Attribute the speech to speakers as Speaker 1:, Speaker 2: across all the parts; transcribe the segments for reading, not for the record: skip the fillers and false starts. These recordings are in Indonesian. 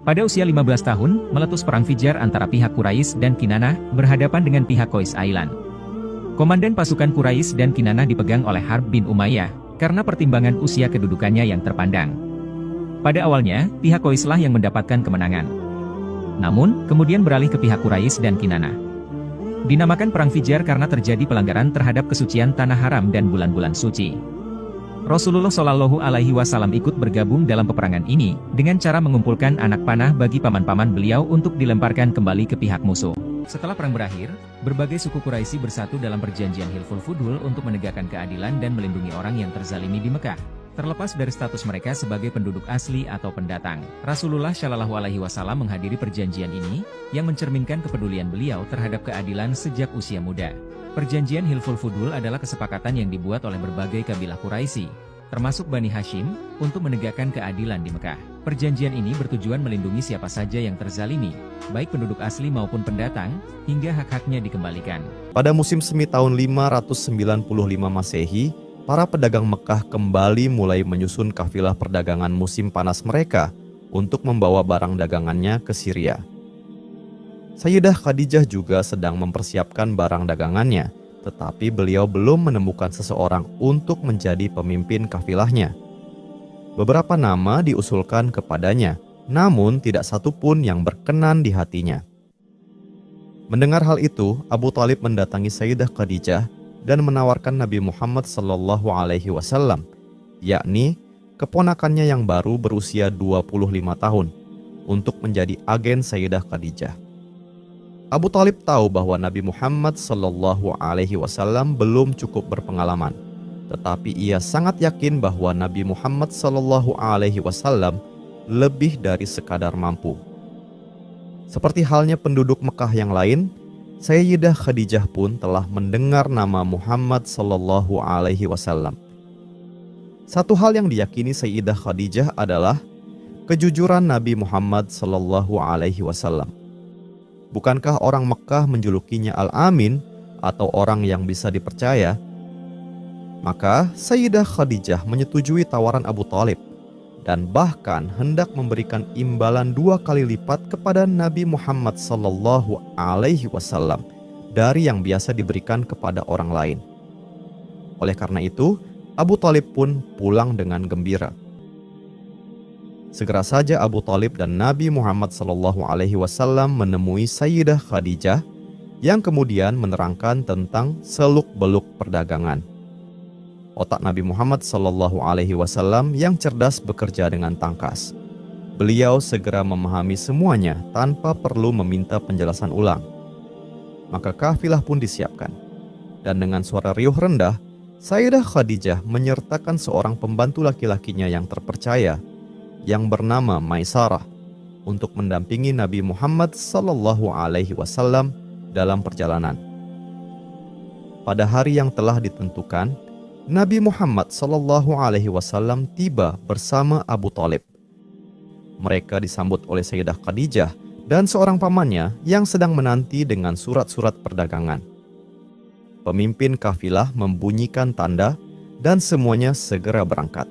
Speaker 1: Pada usia 15 tahun, meletus perang Fijar antara pihak Quraisy dan Kinanah berhadapan dengan pihak Qais Ailan. Komandan pasukan Quraisy dan Kinanah dipegang oleh Harb bin Umayyah, karena pertimbangan usia kedudukannya yang terpandang. Pada awalnya, pihak Qais-lah yang mendapatkan kemenangan. Namun, kemudian beralih ke pihak Quraisy dan Kinanah. Dinamakan Perang Fijar karena terjadi pelanggaran terhadap kesucian tanah haram dan bulan-bulan suci. Rasulullah Shallallahu Alaihi Wasallam ikut bergabung dalam peperangan ini, dengan cara mengumpulkan anak panah bagi paman-paman beliau untuk dilemparkan kembali ke pihak musuh. Setelah perang berakhir, berbagai suku Quraisy bersatu dalam perjanjian Hilful Fudul untuk menegakkan keadilan dan melindungi orang yang terzalimi di Mekah. Terlepas dari status mereka sebagai penduduk asli atau pendatang, Rasulullah Shallallahu Alaihi Wasallam menghadiri perjanjian ini, yang mencerminkan kepedulian beliau terhadap keadilan sejak usia muda. Perjanjian Hilful Fudul adalah kesepakatan yang dibuat oleh berbagai kabilah Quraisy, termasuk Bani Hashim, untuk menegakkan keadilan di Mekah. Perjanjian ini bertujuan melindungi siapa saja yang terzalimi, baik penduduk asli maupun pendatang, hingga hak-haknya dikembalikan.
Speaker 2: Pada musim semi tahun 595 Masehi, para pedagang Mekah kembali mulai menyusun kafilah perdagangan musim panas mereka untuk membawa barang dagangannya ke Syria. Sayyidah Khadijah juga sedang mempersiapkan barang dagangannya, tetapi beliau belum menemukan seseorang untuk menjadi pemimpin kafilahnya. Beberapa nama diusulkan kepadanya, namun tidak satu pun yang berkenan di hatinya. Mendengar hal itu, Abu Thalib mendatangi Sayyidah Khadijah dan menawarkan Nabi Muhammad Sallallahu Alaihi Wasallam, yakni keponakannya yang baru berusia 25 tahun, untuk menjadi agen Sayyidah Khadijah. Abu Thalib tahu bahwa Nabi Muhammad Sallallahu Alaihi Wasallam belum cukup berpengalaman, tetapi ia sangat yakin bahwa Nabi Muhammad Sallallahu Alaihi Wasallam lebih dari sekadar mampu. Seperti halnya penduduk Mekah yang lain, Sayyidah Khadijah pun telah mendengar nama Muhammad Sallallahu Alaihi Wasallam. Satu hal yang diyakini Sayyidah Khadijah adalah kejujuran Nabi Muhammad Sallallahu Alaihi Wasallam. Bukankah orang Mekah menjulukinya Al-Amin atau orang yang bisa dipercaya? Maka Sayyidah Khadijah menyetujui tawaran Abu Thalib dan bahkan hendak memberikan imbalan 2 kali lipat kepada Nabi Muhammad Sallallahu Alaihi Wasallam dari yang biasa diberikan kepada orang lain. Oleh karena itu, Abu Thalib pun pulang dengan gembira. Segera saja Abu Thalib dan Nabi Muhammad Sallallahu Alaihi Wasallam menemui Sayyidah Khadijah yang kemudian menerangkan tentang seluk-beluk perdagangan. Otak Nabi Muhammad Sallallahu Alaihi Wasallam yang cerdas bekerja dengan tangkas. Beliau segera memahami semuanya tanpa perlu meminta penjelasan ulang. Maka kafilah pun disiapkan. Dan dengan suara riuh rendah, Sayyidah Khadijah menyertakan seorang pembantu laki-lakinya yang terpercaya, yang bernama Maisarah, untuk mendampingi Nabi Muhammad Sallallahu Alaihi Wasallam dalam perjalanan. Pada hari yang telah ditentukan, Nabi Muhammad Sallallahu Alaihi Wasallam tiba bersama Abu Thalib. Mereka disambut oleh Sayyidah Khadijah dan seorang pamannya yang sedang menanti dengan surat-surat perdagangan. Pemimpin kafilah membunyikan tanda dan semuanya segera berangkat.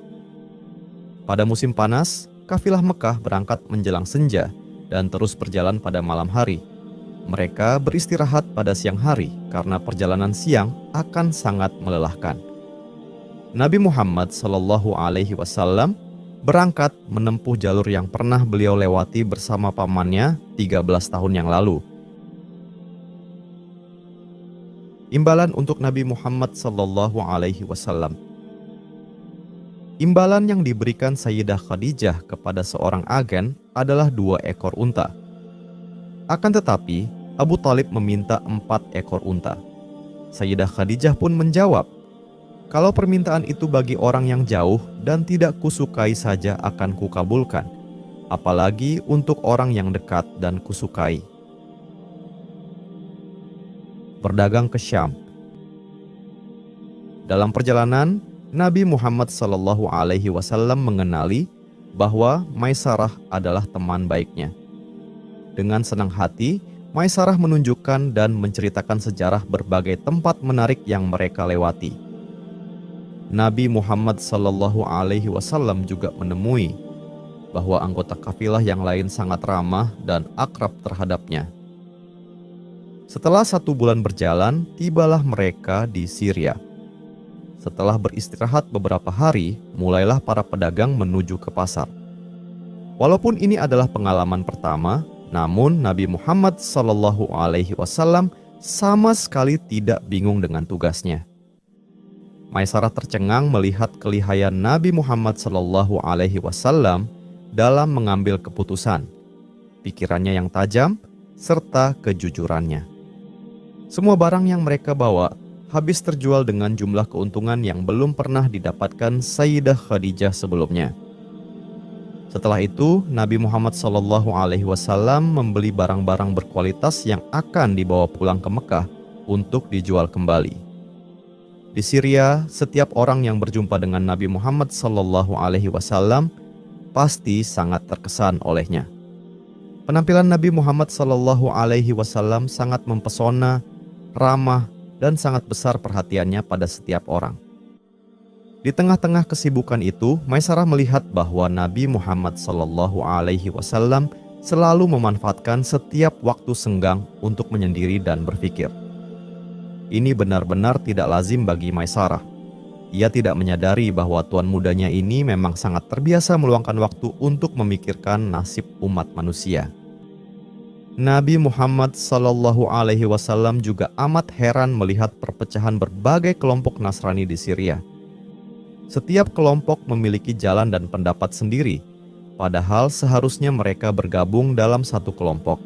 Speaker 2: Pada musim panas, kafilah Mekah berangkat menjelang senja dan terus berjalan pada malam hari. Mereka beristirahat pada siang hari karena perjalanan siang akan sangat melelahkan. Nabi Muhammad Sallallahu Alaihi Wasallam berangkat menempuh jalur yang pernah beliau lewati bersama pamannya 13 tahun yang lalu. Imbalan untuk Nabi Muhammad Sallallahu Alaihi Wasallam. Imbalan yang diberikan Sayyidah Khadijah kepada seorang agen adalah 2 ekor unta. Akan tetapi, Abu Thalib meminta 4 ekor unta. Sayyidah Khadijah pun menjawab, "Kalau permintaan itu bagi orang yang jauh dan tidak kusukai saja akan kukabulkan, apalagi untuk orang yang dekat dan kusukai." Berdagang ke Syam. Dalam perjalanan, Nabi Muhammad Sallallahu Alaihi Wasallam mengenali bahwa Maisarah adalah teman baiknya. Dengan senang hati, Maisarah menunjukkan dan menceritakan sejarah berbagai tempat menarik yang mereka lewati. Nabi Muhammad Sallallahu Alaihi Wasallam juga menemui bahwa anggota kafilah yang lain sangat ramah dan akrab terhadapnya. Setelah 1 bulan berjalan, tibalah mereka di Syria. Setelah beristirahat beberapa hari, mulailah para pedagang menuju ke pasar. Walaupun ini adalah pengalaman pertama, namun Nabi Muhammad SAW sama sekali tidak bingung dengan tugasnya. Maisarah tercengang melihat kelihayan Nabi Muhammad SAW dalam mengambil keputusan, pikirannya yang tajam, serta kejujurannya. Semua barang yang mereka bawa habis terjual dengan jumlah keuntungan yang belum pernah didapatkan Sayyidah Khadijah sebelumnya. Setelah itu, Nabi Muhammad SAW membeli barang-barang berkualitas yang akan dibawa pulang ke Mekah untuk dijual kembali. Di Syria, setiap orang yang berjumpa dengan Nabi Muhammad SAW pasti sangat terkesan olehnya. Penampilan Nabi Muhammad SAW sangat mempesona, ramah, dan sangat besar perhatiannya pada setiap orang. Di tengah-tengah kesibukan itu, Maisarah melihat bahwa Nabi Muhammad SAW selalu memanfaatkan setiap waktu senggang untuk menyendiri dan berpikir. Ini benar-benar tidak lazim bagi Maisarah. Ia tidak menyadari bahwa tuan mudanya ini memang sangat terbiasa meluangkan waktu untuk memikirkan nasib umat manusia. Nabi Muhammad SAW juga amat heran melihat perpecahan berbagai kelompok Nasrani di Syria. Setiap kelompok memiliki jalan dan pendapat sendiri, padahal seharusnya mereka bergabung dalam satu kelompok.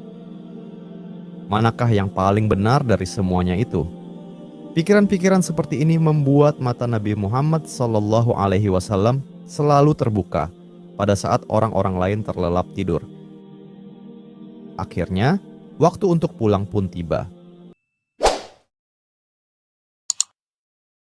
Speaker 2: Manakah yang paling benar dari semuanya itu? Pikiran-pikiran seperti ini membuat mata Nabi Muhammad SAW selalu terbuka pada saat orang-orang lain terlelap tidur. Akhirnya, waktu untuk pulang pun tiba.